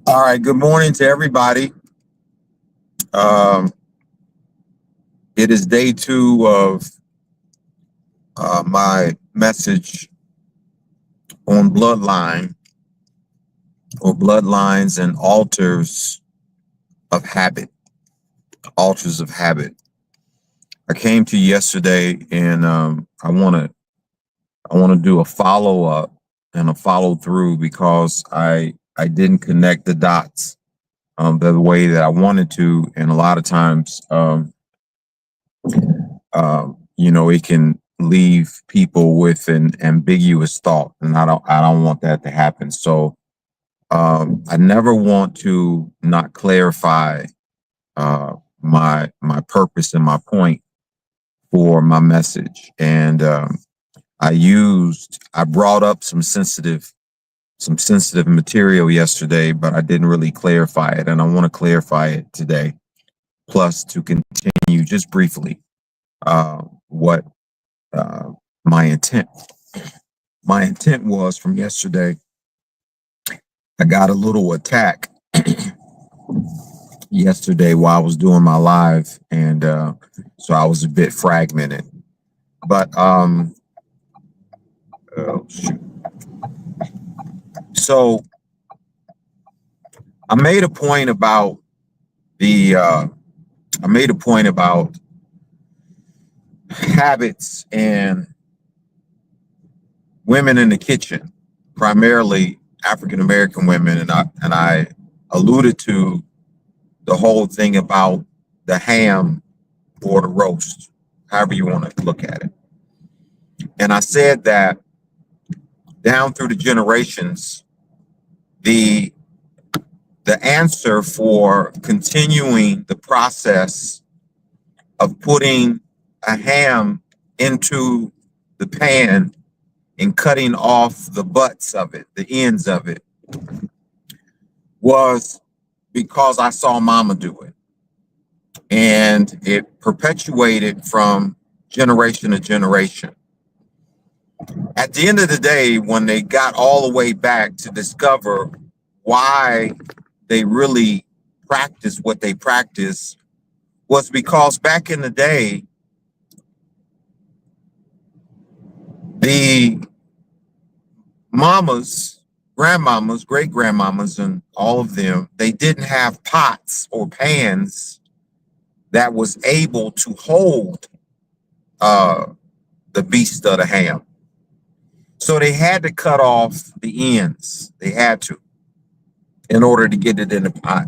All right, good morning to everybody. Um, it is day two of my message on bloodline or bloodlines and altars of habit. Altars of habit. I came to you yesterday, and I want to do a follow up and a follow through because I didn't connect the dots the way that I wanted to, and a lot of times it can leave people with an ambiguous thought, and I don't want that to happen. So I never want to not clarify my purpose and my point for my message. And I brought up some sensitive material yesterday, but I didn't really clarify it, and I want to clarify it today. Plus, to continue just briefly what uh, my intent. My intent was from yesterday. I got a little attack yesterday while I was doing my live, and so I was a bit fragmented. But oh, shoot. So I made a point about the. I made a point about habits and women in the kitchen, primarily African American women, and I alluded to the whole thing about the ham or the roast, however you want to look at it. And I said that down through the generations, the answer for continuing the process of putting a ham into the pan and cutting off the butts of it, the ends of it, was because I saw mama do it. And it perpetuated from generation to generation. At the end of the day, when they got all the way back to discover why they really practice what they practice, was because back in the day, the mamas, grandmamas, great grandmamas, and all of them, they didn't have pots or pans that was able to hold the beast of the ham. So they had to cut off the ends. They had to, in order to get it in the pot.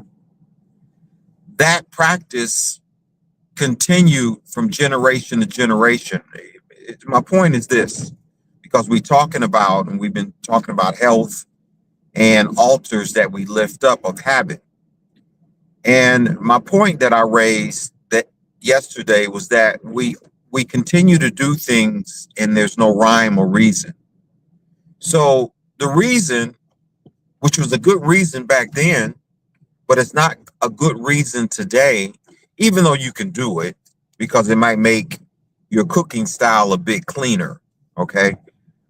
That practice continued from generation to generation. My point is this, because we've been talking about health and altars that we lift up of habit. And my point that I raised that yesterday was that we continue to do things and there's no rhyme or reason. So the reason, which was a good reason back then, but it's not a good reason today, even though you can do it, because it might make your cooking style a bit cleaner, okay?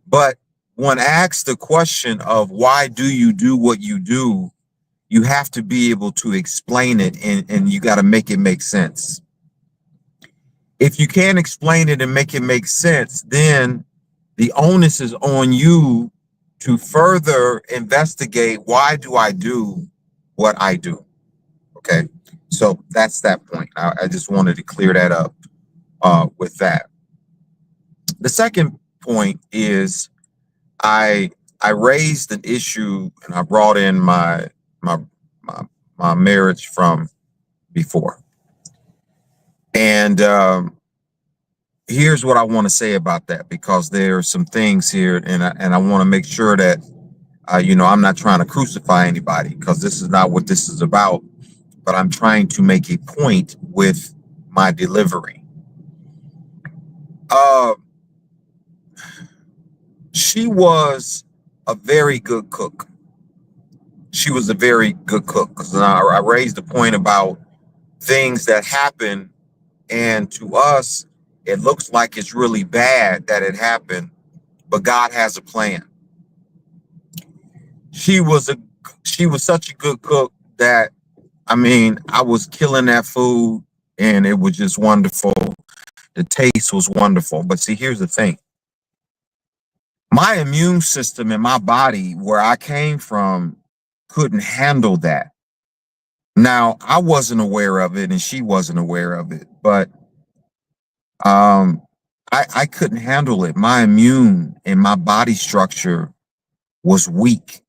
But when asked the question of why do you do what you do, you have to be able to explain it, and you got to make it make sense. If you can't explain it and make it make sense, then the onus is on you to further investigate, why do I do what I do? Okay, so that's that point. I just wanted to clear that up with that. The second point is I raised an issue, and I brought in my marriage from before. And here's what I want to say about that, because there are some things here, and I want to make sure that I'm not trying to crucify anybody, because this is not what this is about. But I'm trying to make a point with my delivery. She was a very good cook. She was a very good cook. Because I raised the point about things that happen, and to us, it looks like it's really bad that it happened, but God has a plan. She was a She was such a good cook that, I mean, I was killing that food and it was just wonderful. The taste was wonderful. But see, here's the thing. My immune system in my body, where I came from, couldn't handle that. Now, I wasn't aware of it and she wasn't aware of it, but um, I couldn't handle it. My immune and my body structure was weak.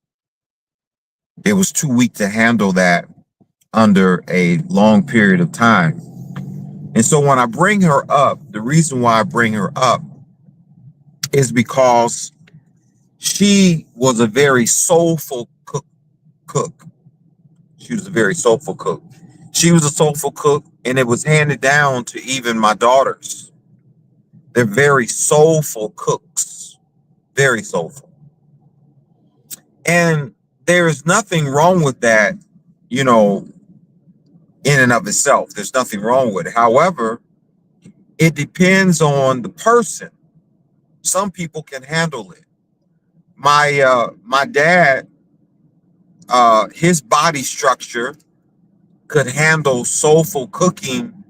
It was too weak to handle that under a long period of time. And so when I bring her up, the reason why I bring her up is because she was a very soulful cook. She was a very soulful cook. She was a soulful cook, and it was handed down to even my daughters. They're very soulful cooks, very soulful. And there's nothing wrong with that, you know, in and of itself. There's nothing wrong with it. However, it depends on the person. Some people can handle it. My dad, his body structure could handle soulful cooking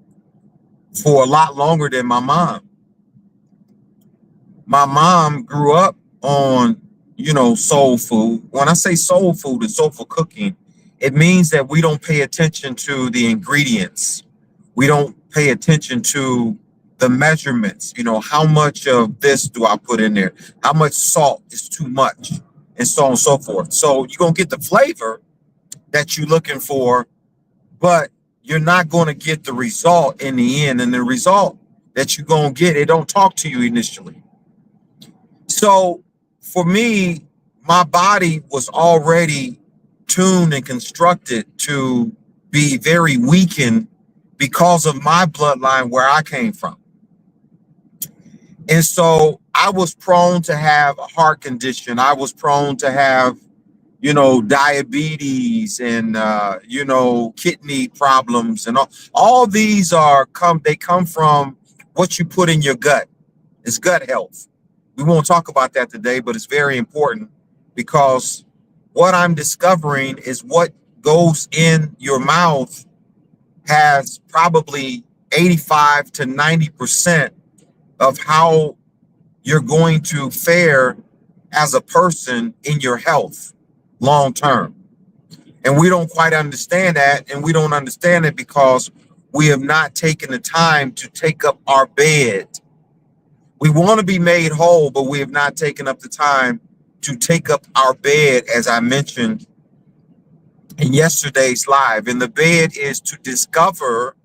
for a lot longer than my mom. My mom grew up on, soul food. When I say soul food and soulful cooking, it means that we don't pay attention to the ingredients. We don't pay attention to the measurements. How much of this do I put in there? How much salt is too much? And so on and so forth. So you're going to get the flavor that you're looking for, but you're not going to get the result in the end. And the result that you're going to get, it don't talk to you initially. So for me, my body was already tuned and constructed to be very weakened because of my bloodline where I came from. And so I was prone to have a heart condition. I was prone to have, diabetes and, kidney problems. And all these they come from what you put in your gut. It's gut health. We won't talk about that today, but it's very important because what I'm discovering is what goes in your mouth has probably 85 to 90% of how you're going to fare as a person in your health long term. And we don't quite understand that. And we don't understand it because we have not taken the time to take up our bed. We want to be made whole, but we have not taken up the time to take up our bed, as I mentioned in yesterday's live. And the bed is to discover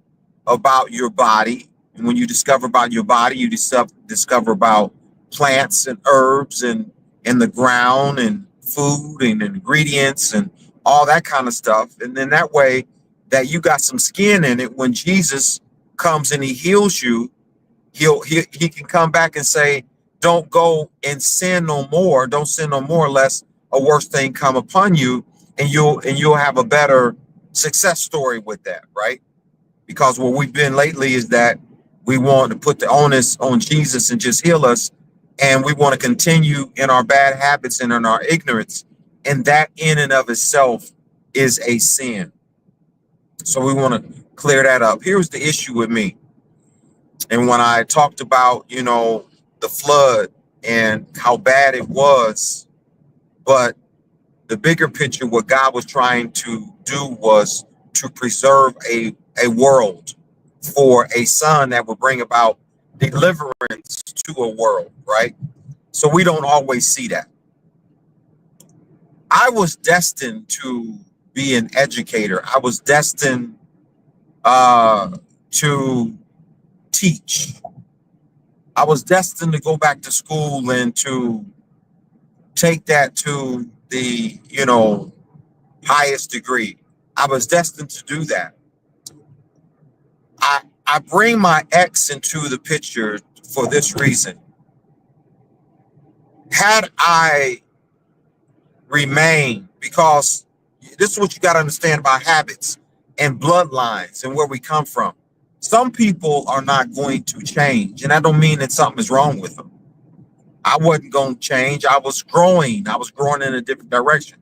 about your body. And when you discover about your body, you discover about plants and herbs and the ground and food and ingredients and all that kind of stuff. And then that way that you got some skin in it, when Jesus comes and he heals you, he can come back and say, don't go and sin no more. Don't sin no more, lest a worse thing come upon you, and you'll have a better success story with that, right? Because what we've been lately is that we want to put the onus on Jesus and just heal us, and we want to continue in our bad habits and in our ignorance, and that in and of itself is a sin. So we want to clear that up. Here's the issue with me. And when I talked about, the flood and how bad it was, but the bigger picture, what God was trying to do was to preserve a world for a son that would bring about deliverance to a world, right? So we don't always see that. I was destined to be an educator. I was destined to teach. I was destined to go back to school and to take that to the, highest degree. I was destined to do that. I bring my ex into the picture for this reason. Had I remained, because this is what you got to understand about habits and bloodlines and where we come from. Some people are not going to change, and I don't mean that something is wrong with them. I wasn't going to change. I was growing in a different direction.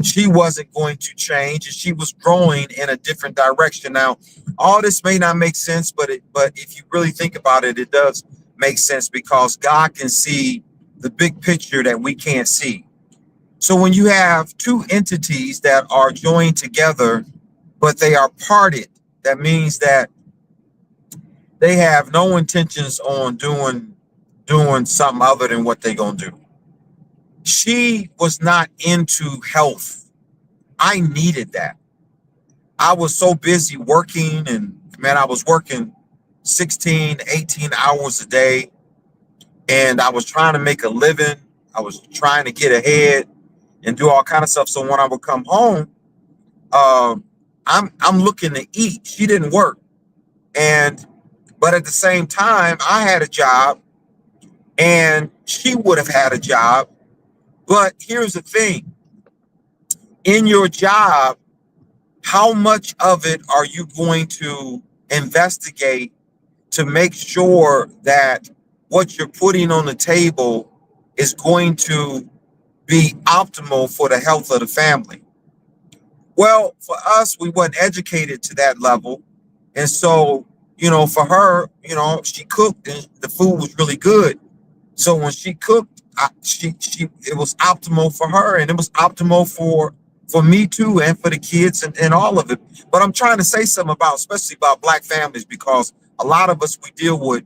She wasn't going to change, and she was growing in a different direction. Now, all this may not make sense, but if you really think about it, it does make sense, because God can see the big picture that we can't see. So when you have two entities that are joined together, but they are parted, that means that they have no intentions on doing something other than what they're gonna do. She was not into health. I needed that. I was so busy working, and man, I was working 16, 18 hours a day, and I was trying to make a living. I was trying to get ahead and do all kind of stuff. So when I would come home, I'm looking to eat. She didn't work, and but at the same time, I had a job, and she would have had a job. But here's the thing: in your job, how much of it are you going to investigate to make sure that what you're putting on the table is going to be optimal for the health of the family? Well, for us, we weren't educated to that level. And so, for her, she cooked and the food was really good. So when she cooked, it was optimal for her, and it was optimal for me too, and for the kids, and all of it. But I'm trying to say something about, especially about Black families, because a lot of us, we deal with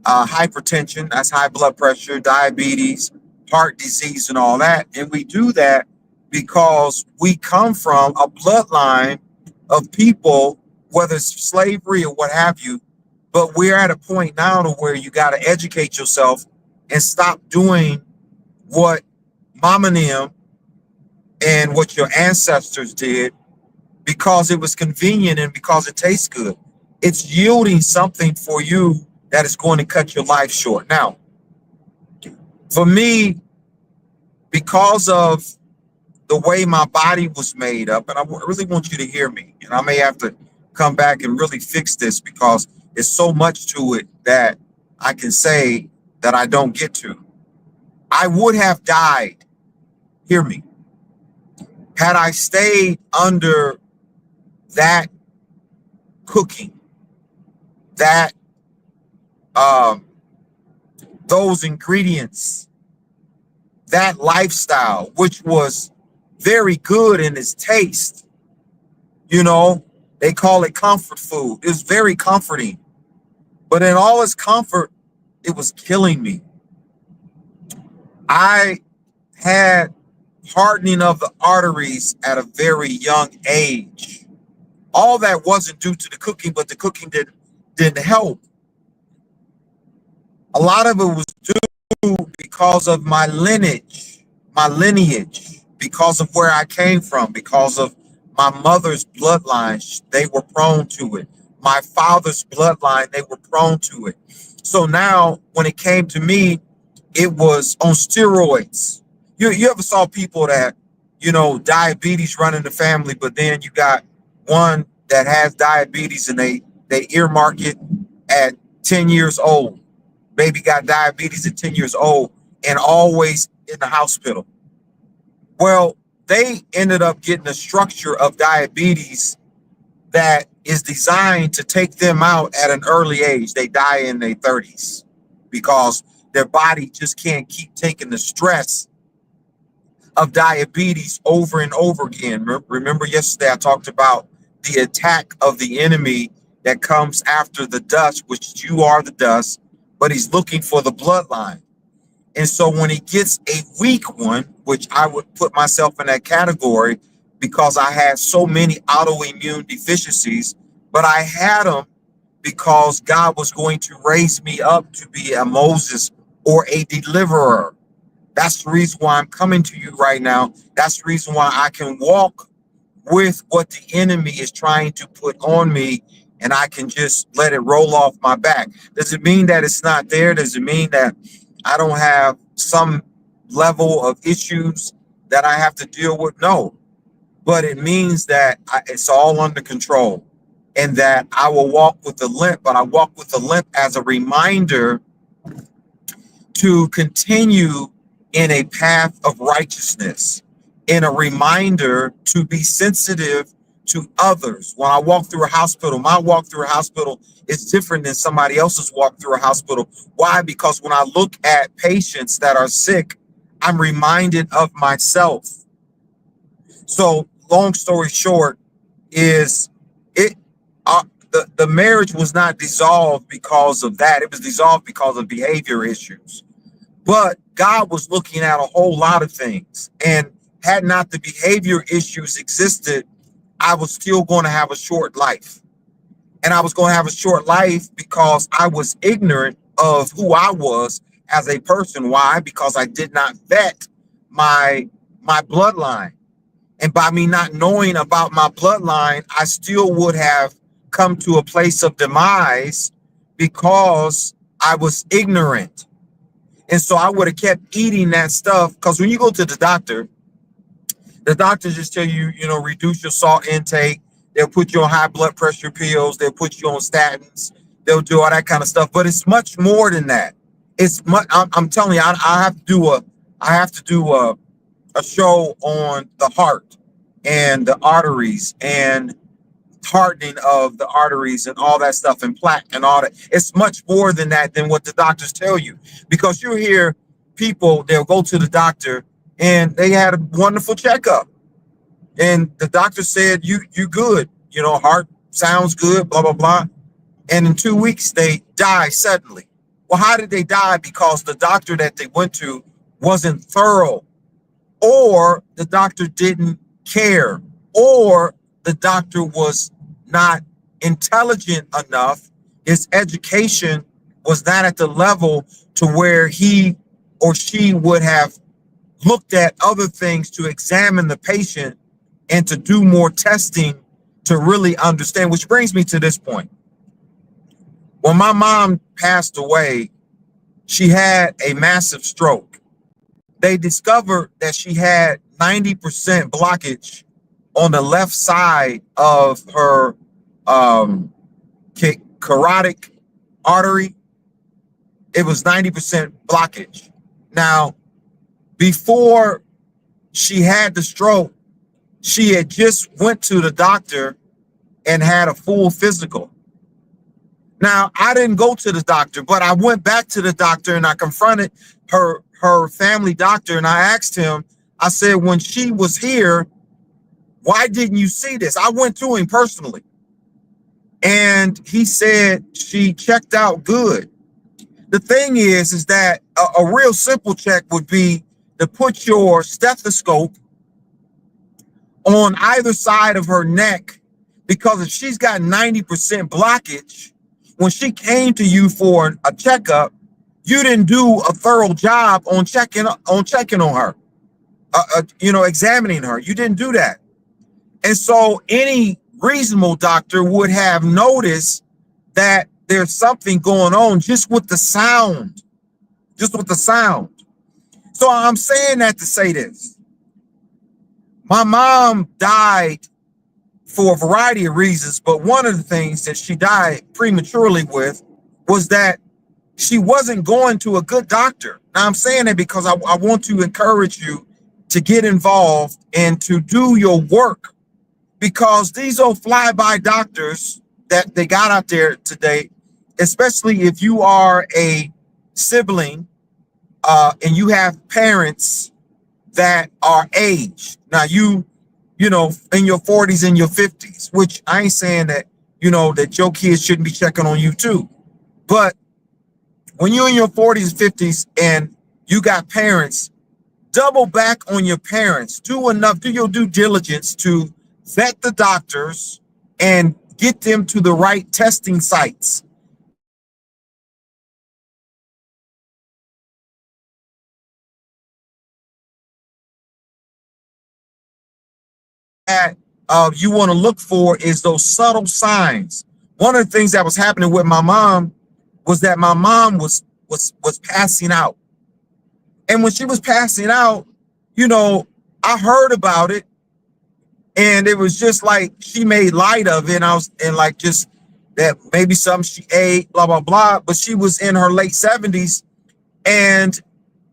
hypertension, that's high blood pressure, diabetes, heart disease, and all that. And we do that because we come from a bloodline of people, whether it's slavery or what have you. But we're at a point now to where you got to educate yourself and stop doing what mama and them and what your ancestors did because it was convenient and because it tastes good. It's yielding something for you that is going to cut your life short. Now, for me, because of the way my body was made up, and I really want you to hear me, and I may have to come back and really fix this because there's so much to it that I can say that I don't get to. I would have died, hear me, had I stayed under that cooking, that those ingredients, that lifestyle, which was very good in its taste. They call it comfort food. It was very comforting, but in all its comfort, it was killing me. I had hardening of the arteries at a very young age. All that wasn't due to the cooking, but the cooking didn't help. A lot of it was due because of my lineage, because of where I came from, because of my mother's bloodline. They were prone to it. My father's bloodline, they were prone to it. So now when it came to me, it was on steroids. You ever saw people that, diabetes run in the family, but then you got one that has diabetes and they earmark it at 10 years old. Baby got diabetes at 10 years old and always in the hospital. Well, they ended up getting a structure of diabetes that is designed to take them out at an early age. They die in their 30s because their body just can't keep taking the stress of diabetes over and over again. Remember yesterday I talked about the attack of the enemy that comes after the dust, which you are the dust, but he's looking for the bloodline. And so when he gets a weak one, which I would put myself in that category because I had so many autoimmune deficiencies, but I had them because God was going to raise me up to be a Moses or a deliverer. That's the reason why I'm coming to you right now. That's the reason why I can walk with what the enemy is trying to put on me, and I can just let it roll off my back. Does it mean that it's not there? Does it mean that I don't have some level of issues that I have to deal with? No, but it means that it's all under control, and that I will walk with a limp, but I walk with a limp as a reminder to continue in a path of righteousness, and a reminder to be sensitive to others. When I walk through a hospital, my walk through a hospital is different than somebody else's walk through a hospital. Why? Because when I look at patients that are sick, I'm reminded of myself. So long story short is it the marriage was not dissolved because of that. It was dissolved because of behavior issues. But God was looking at a whole lot of things. And had not the behavior issues existed, I was still going to have a short life. And I was going to have a short life because I was ignorant of who I was as a person. Why? Because I did not vet my bloodline. And by me not knowing about my bloodline, I still would have come to a place of demise because I was ignorant. And so I would have kept eating that stuff. Because when you go to the doctor just tell you, reduce your salt intake. They'll put you on high blood pressure pills. They'll put you on statins. They'll do all that kind of stuff. But it's much more than that. It's much. I'm telling you, I have to do a show on the heart and the arteries and hardening of the arteries and all that stuff and plaque and all that. It's much more than that, than what the doctors tell you, because you hear people, they'll go to the doctor and they had a wonderful checkup and the doctor said, you good, heart sounds good, blah, blah, blah. And in 2 weeks, they die suddenly. Well, how did they die? Because the doctor that they went to wasn't thorough, or the doctor didn't care, or the doctor was not intelligent enough. His education was not at the level to where he or she would have looked at other things to examine the patient and to do more testing to really understand, which brings me to this point. When my mom passed away, she had a massive stroke. They discovered that she had 90% blockage on the left side of her carotid artery. It was 90% blockage. Now, before she had the stroke, she had just went to the doctor and had a full physical. Now, I didn't go to the doctor, but I went back to the doctor and I confronted her family doctor, and I asked him, I said, when she was here, why didn't you see this? I went to him personally. And he said she checked out good. The thing is that a real simple check would be to put your stethoscope on either side of her neck, because if she's got 90% blockage, when she came to you for a checkup, you didn't do a thorough job on checking on her, examining her. You didn't do that. And so any reasonable doctor would have noticed that there's something going on just with the sound. So I'm saying that to say this. My mom died for a variety of reasons, but one of the things that she died prematurely with was that she wasn't going to a good doctor. Now, I'm saying that because I want to encourage you to get involved and to do your work, because these old fly-by doctors that they got out there today, especially if you are a sibling and you have parents that are aged. Now, you know, in your 40s and your 50s, which I ain't saying that, that your kids shouldn't be checking on you too. But when you're in your 40s, 50s, and you got parents, double back on your parents. Do your due diligence to vet the doctors and get them to the right testing sites. That you want to look for is those subtle signs. One of the things that was happening with my mom was that my mom was passing out. And when she was passing out, I heard about it, and it was just like she made light of it. And like just that maybe something she ate, blah, blah, blah. But she was in her late 70s, and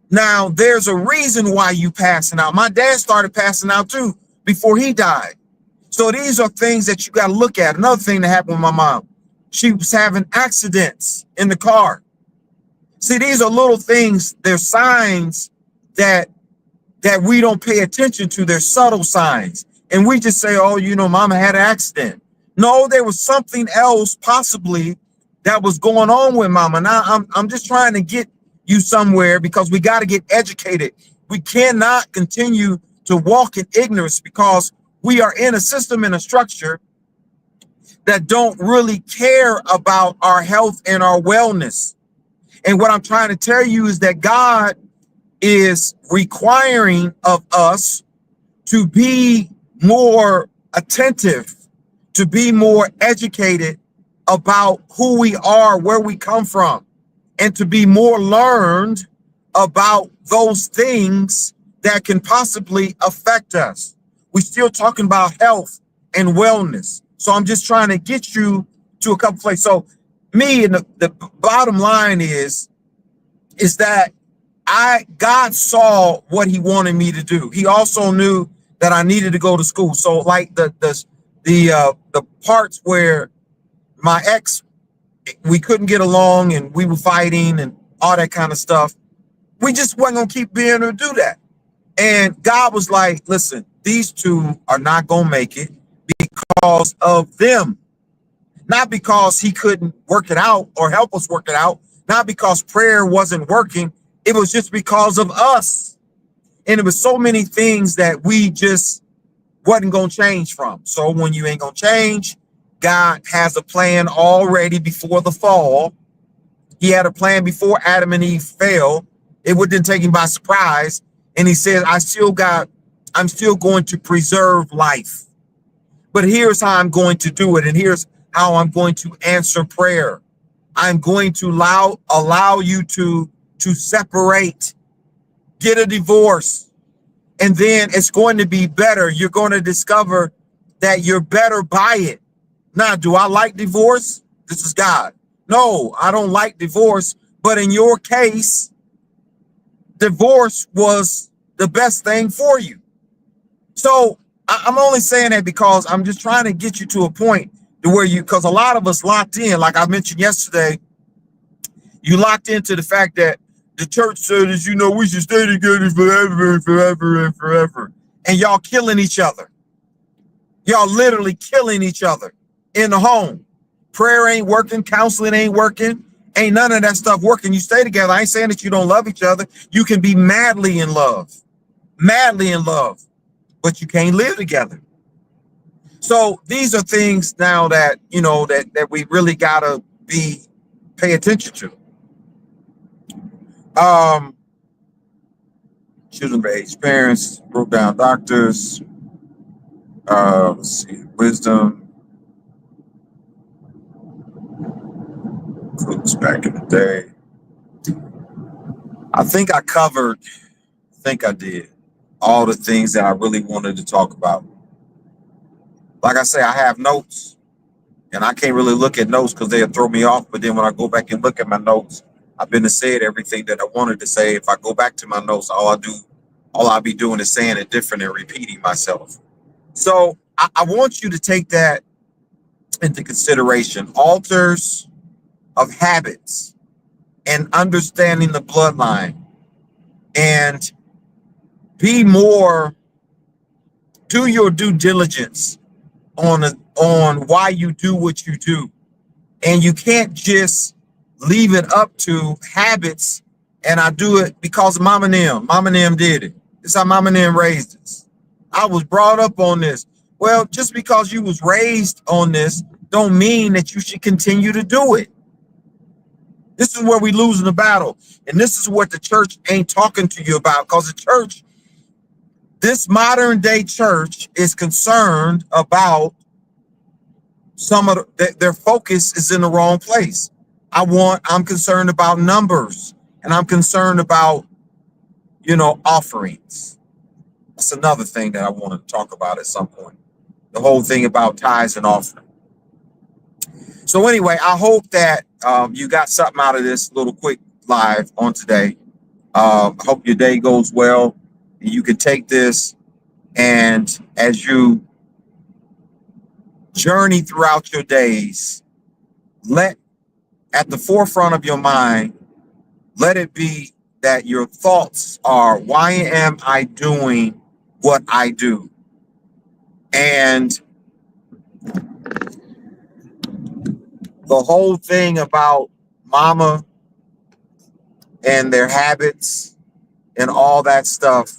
Now, there's a reason why you passing out. My dad started passing out too before he died. So these are things that you got to look at. Another thing that happened with my mom, she was having accidents in the car. See, these are little things. They're signs that we don't pay attention to. They're subtle signs. And we just say, oh, mama had an accident. No, there was something else possibly that was going on with mama. Now I'm just trying to get you somewhere, because we got to get educated. We cannot continue to walk in ignorance, because we are in a system and a structure that don't really care about our health and our wellness. And what I'm trying to tell you is that God is requiring of us to be more attentive, to be more educated about who we are, where we come from, and to be more learned about those things that can possibly affect us. We're still talking about health and wellness. So I'm just trying to get you to a couple places. So me, and the bottom line is that God saw what he wanted me to do. He also knew that I needed to go to school. So like the parts where my ex, we couldn't get along and we were fighting and all that kind of stuff, we just wasn't gonna keep being able to do that. And God was like, listen, these two are not gonna make it because of them. Not because he couldn't work it out or help us work it out, not because prayer wasn't working. It was just because of us. And it was so many things that we just wasn't going to change from. So when you ain't going to change, God has a plan already before the fall. He had a plan before Adam and Eve fell. It didn't take him by surprise. And he said, I'm still going to preserve life. But here's how I'm going to do it. And here's how I'm going to answer prayer. I'm going to allow you to separate, get a divorce, and then it's going to be better. You're going to discover that you're better by it. Now, do I like divorce? This is God. No, I don't like divorce. But in your case, divorce was the best thing for you. So I'm only saying that because I'm just trying to get you to a point to where because a lot of us locked in, like I mentioned yesterday, you locked into the fact that the church said is, we should stay together forever and forever and forever. And y'all killing each other. Y'all literally killing each other in the home. Prayer ain't working. Counseling ain't working. Ain't none of that stuff working. You stay together. I ain't saying that you don't love each other. You can be madly in love, but you can't live together. So these are things now that, that we really got to pay attention to. Children of aged parents, broke down doctors, let's see, wisdom, groups back in the day. I think I did all the things that I really wanted to talk about. Like I say, I have notes and I can't really look at notes because they'll throw me off. But then when I go back and look at my notes, I've been to say everything that I wanted to say. If I go back to my notes, all I'll be doing is saying it different and repeating myself. So I want you to take that into consideration. Altars of habits and understanding the bloodline, and do your due diligence on why you do what you do. And you can't just leave it up to habits. And I do it because Mama and them did it. It's how Mama and them raised us. I was brought up on this. Well, just because you was raised on this don't mean that you should continue to do it. This is where we losing the battle. And this is what the church ain't talking to you about, because the church, this modern day church, is concerned about some of their focus is in the wrong place. I'm concerned about numbers, and I'm concerned about, offerings. That's another thing that I want to talk about at some point. The whole thing about tithes and offering. So anyway, I hope that you got something out of this little quick live on today. Hope your day goes well. You can take this, and as you journey throughout your days, let at the forefront of your mind, let it be that your thoughts are, why am I doing what I do? And the whole thing about mama and their habits and all that stuff,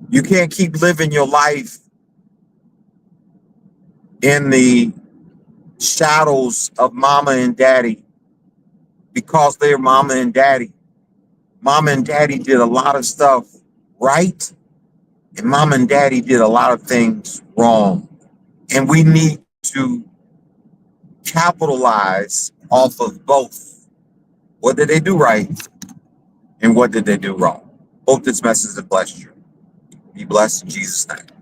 you can't keep living your life in the shadows of mama and daddy because they're mama and daddy. Mama and daddy did a lot of stuff right, and mama and daddy did a lot of things wrong. And we need to capitalize off of both. What did they do right, and what did they do wrong? Hope this message has blessed you. Be blessed in Jesus' name.